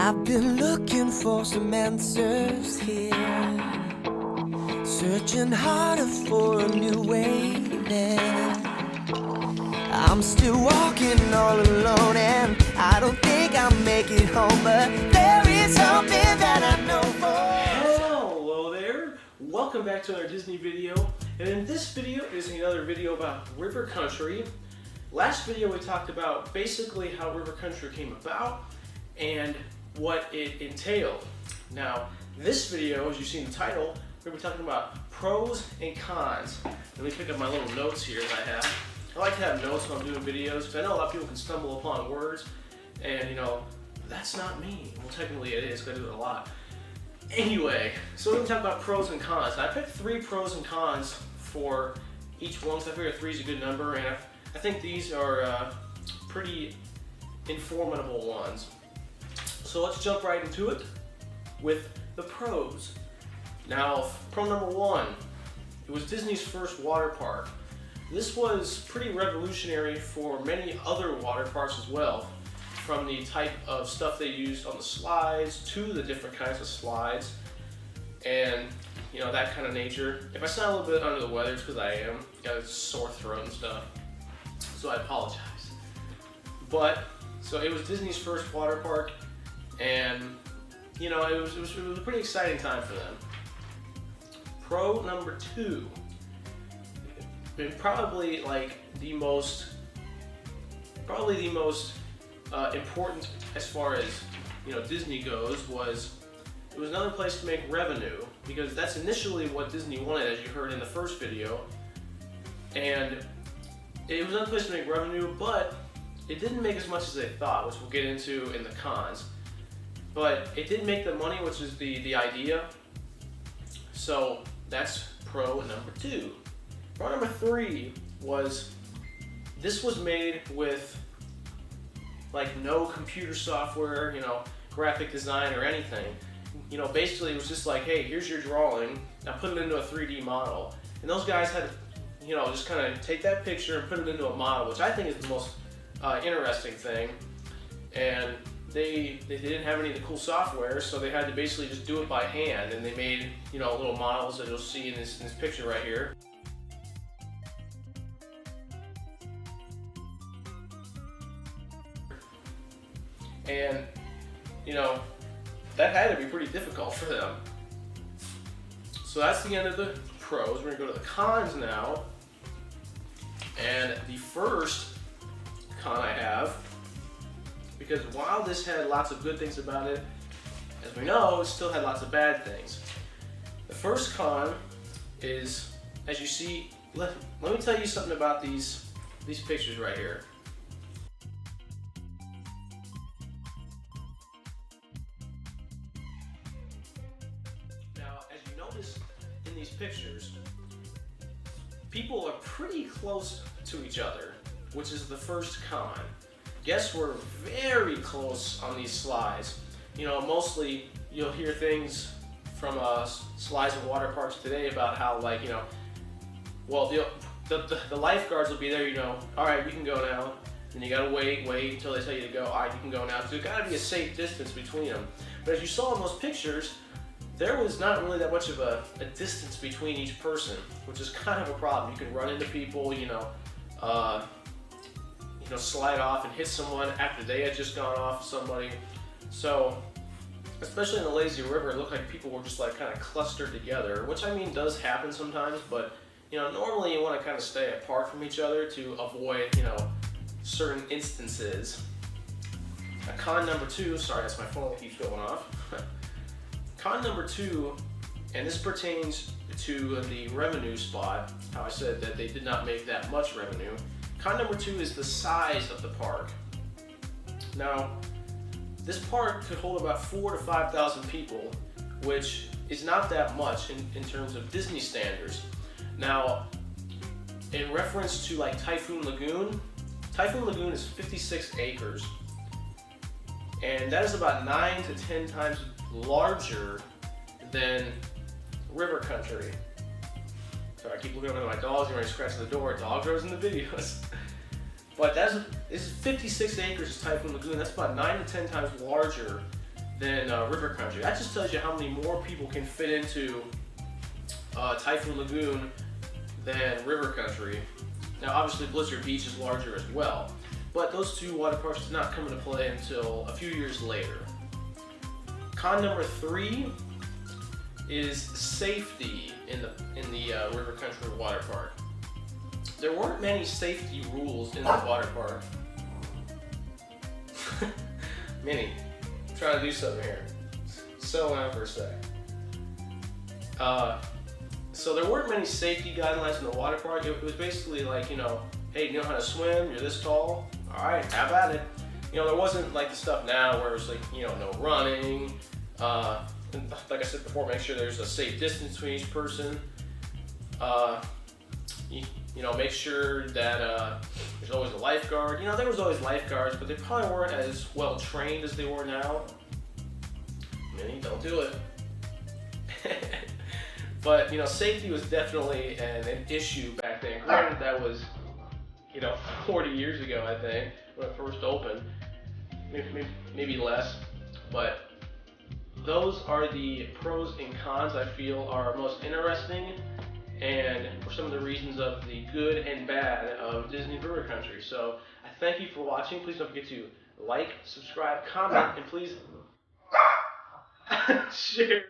I've been looking for some answers here, searching harder for a new way there. I'm still walking all alone and I don't think I'll make it home, but there is something that I know for. Hello there, welcome back to another Disney video, and in this video is another video about River Country. Last video we talked about basically how River Country came about and what it entailed. Now, this video, as you see in the title, we're going to be talking about pros and cons. Let me pick up my little notes here that I have. I like to have notes when I'm doing videos because I know a lot of people can stumble upon words and, that's not me. Well, technically it is because I do it a lot. Anyway, so we're going to talk about pros and cons. I picked 3 pros and cons for each one, so I figured 3 is a good number, and I think these are pretty informative ones. So let's jump right into it with the pros. Now, pro number 1, it was Disney's first water park. This was pretty revolutionary for many other water parks as well, from the type of stuff they used on the slides to the different kinds of slides and that kind of nature. If I sound a little bit under the weather, it's because I am. Got a sore throat and stuff, so I apologize. But so it was Disney's first water park, and it was a pretty exciting time for them. Pro number 2, and probably the most important as far as Disney goes, was it was another place to make revenue, because that's initially what Disney wanted, as you heard in the first video. And it was another place to make revenue, but it didn't make as much as they thought, which we'll get into in the cons. But it did make the money, which is the idea. So that's pro number 2. Pro number 3 was this was made with no computer software, graphic design or anything. Basically it was just like, hey, here's your drawing, now put it into a 3D model. And those guys had to, just kind of take that picture and put it into a model, which I think is the most interesting thing. And they didn't have any of the cool software, so they had to basically just do it by hand, and they made little models that you'll see in this picture right here. And that had to be pretty difficult for them. So that's the end of the pros. We're gonna go to the cons now. And the first con I have, because while this had lots of good things about it, as we know, it still had lots of bad things. The first con is, as you see, let me tell you something about these pictures right here. Now, as you notice in these pictures, people are pretty close to each other, which is the first con. Guests were very close on these slides. Mostly you'll hear things from slides and water parks today about how the lifeguards will be there, all right, you can go now. Then you gotta wait until they tell you to go. All right, you can go now. So there's gotta be a safe distance between them. But as you saw in those pictures, there was not really that much of a distance between each person, which is kind of a problem. You can run into people, slide off and hit someone after they had just gone off somebody. So, especially in the lazy river, it looked like people were just kind of clustered together, which does happen sometimes, but normally you want to kind of stay apart from each other to avoid, certain instances. Con number 2, sorry, that's my phone keeps going off. Con number 2, and this pertains to the revenue spot, how I said that they did not make that much revenue. Con number 2 is the size of the park. Now, this park could hold about 4,000 to 5,000 people, which is not that much in terms of Disney standards. Now, in reference to Typhoon Lagoon is 56 acres, and that is about 9 to 10 times larger than River Country. Sorry, I keep looking over at my dogs and when I scratch the door. Dog grows in the videos. But this is 56 acres of Typhoon Lagoon. That's about 9 to 10 times larger than River Country. That just tells you how many more people can fit into Typhoon Lagoon than River Country. Now obviously Blizzard Beach is larger as well, but those two water parks did not come into play until a few years later. Con number 3 is safety in the River Country water park. There weren't many safety rules in the water park. Minnie, I'm trying to do something here. Settle down for a sec. So there weren't many safety guidelines in the water park. It was basically like, you know, hey, you know how to swim? You're this tall? All right, have at it. You know, there wasn't like the stuff now where it's like, you know, no running. Like I said before, make sure there's a safe distance between each person. You know, make sure that there's always a lifeguard. You know, there was always lifeguards, but they probably weren't as well trained as they were now. Minnie, don't do it. But, you know, safety was definitely an issue back then. Granted, that was, you know, 40 years ago, I think, when it first opened. Maybe less. But those are the pros and cons I feel are most interesting, and for some of the reasons of the good and bad of Disney River Country. So I thank you for watching. Please don't forget to like, subscribe, comment, and please share.